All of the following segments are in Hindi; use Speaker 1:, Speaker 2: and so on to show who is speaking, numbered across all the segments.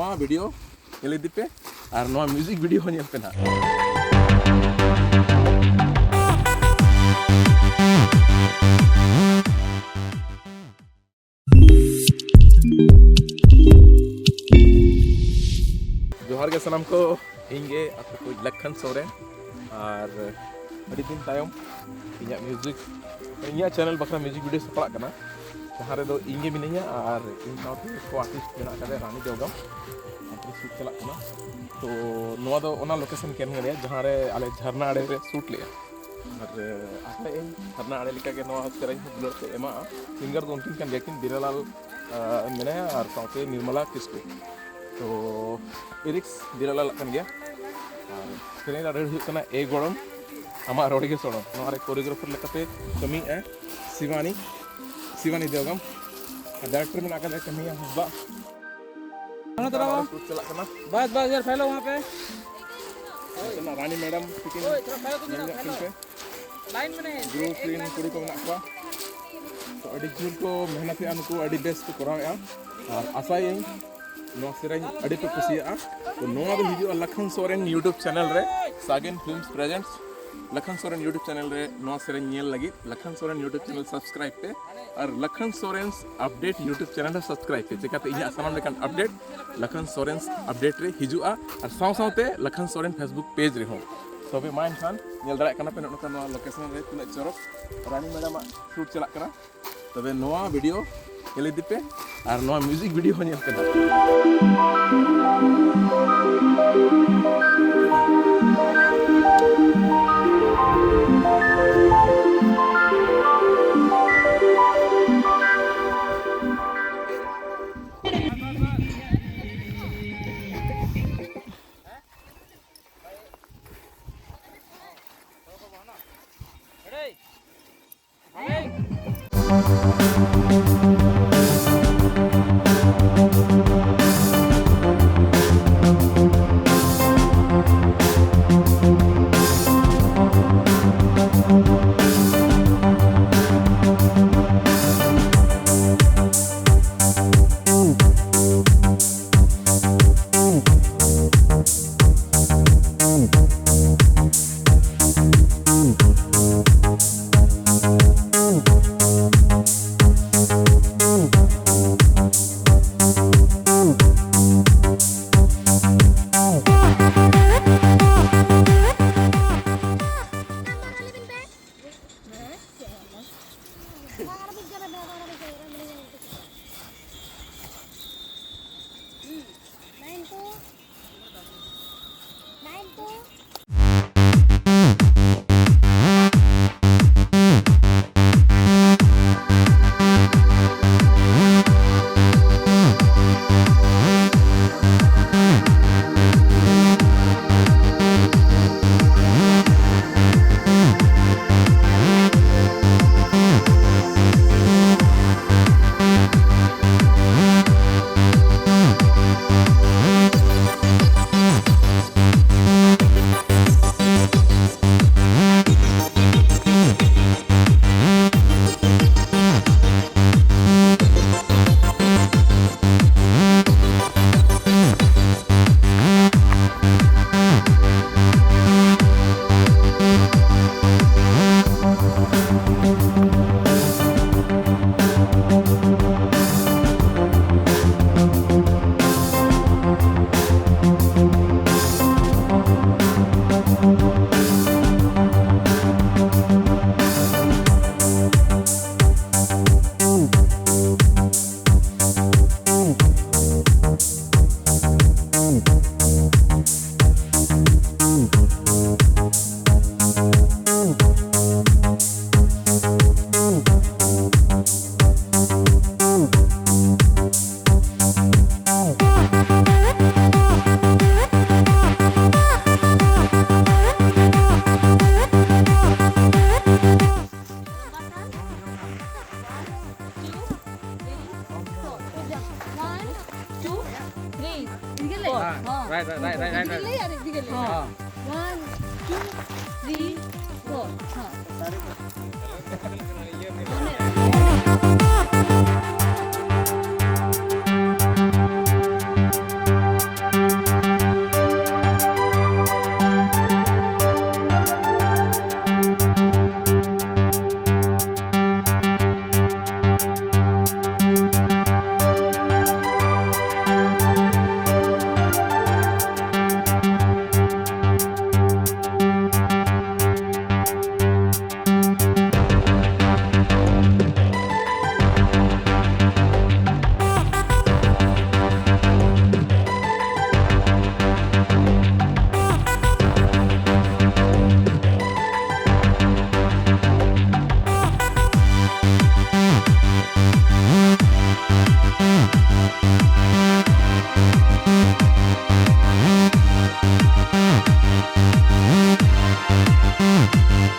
Speaker 1: नवा video nyel idi pe ar नवा music video ho nyel pe na जोहार के सलाम को इंगे आपको कोई लखन सोरेन और अड़ी दिन तायम इन्या म्यूजिक इन्या चैनल बखरा म्यूजिक वीडियो सपड़ा करना जहाँ दो इंगे मिनिया और इन साउथ को आर्टिस्ट मेना करे रानी देवगम अपनी शूट चला करना तो नवा दो ओना लोकेशन केन गया जहाँ रे आले झरना आड़े रे शूट लिया और आले इन झरना आड़े लिखा के नवा सेरेंज ब्लर से एमा सिंगर दो उनकिन kan yakin बिरलाल मेना और साउथ निर्मला किस्कू तो लिरिक्स बिरलाल kan गया और सेरेंज आड़े हुई करना ए गरम हमारा रोडी के सोनो नवा रे कोरियोग्राफर लेकाते कमी है शिवानी देवगम डायरेक्टर में आकर कमी है बा
Speaker 2: कौन तरह
Speaker 1: शूट चला करना
Speaker 2: बस यार फैलो वहाँ पे
Speaker 1: ना रानी मैडम
Speaker 2: ओए थोड़ा फैलो तो जरा लाइन में नहीं
Speaker 1: ग्रुप क्लीन कुड़ी को मना को तो अडी जुल को मेहनत है उनको अडी बेस्ट को कराया और आशा यही नो सेरेंज अडी पे कुसिया तो नोआ दो हिजु लखन सोरेन यूट्यूब चैनल रे सागिन films presents Lakhan Soren YouTube channel रे नोआ सेरेंज नेल लगी Lakhan Soren YouTube channel subscribe पे और Lakhan Soren's update YouTube channel subscribe पे चिकाते इया सामान लेकन अपडेट लखन सोरेन्स अपडेट रे हिजुआ और साथ लखन सोरेन फेसबुक पेज रे हो तबे मा इनखान नेल दाड़ा कना पे नोका नोआ लोकेशन रे तिना चरक रानी मैडम शूट चला करा तबे नोआ वीडियो नेल इदी पे और नोआ म्यूजिक वीडियो हो नेल कना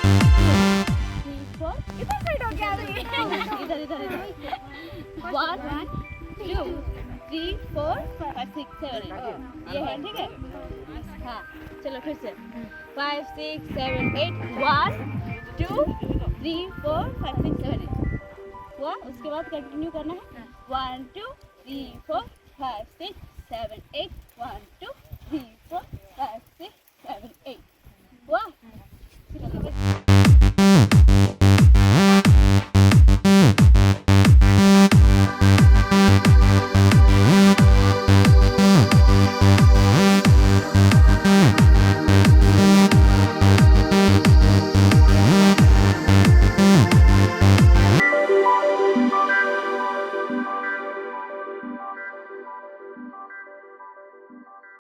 Speaker 3: 3 4 इधर साइड हो गया अभी इधर इधर इधर 1 2 3 4 5 6 7 8 ये है ठीक है हाँ चलो फिर से 5 6 7 8 1 2 3 4 5 6 7 8 हुआ उसके बाद कंटिन्यू करना है 1 2 3 4 5 6 7 8 1 2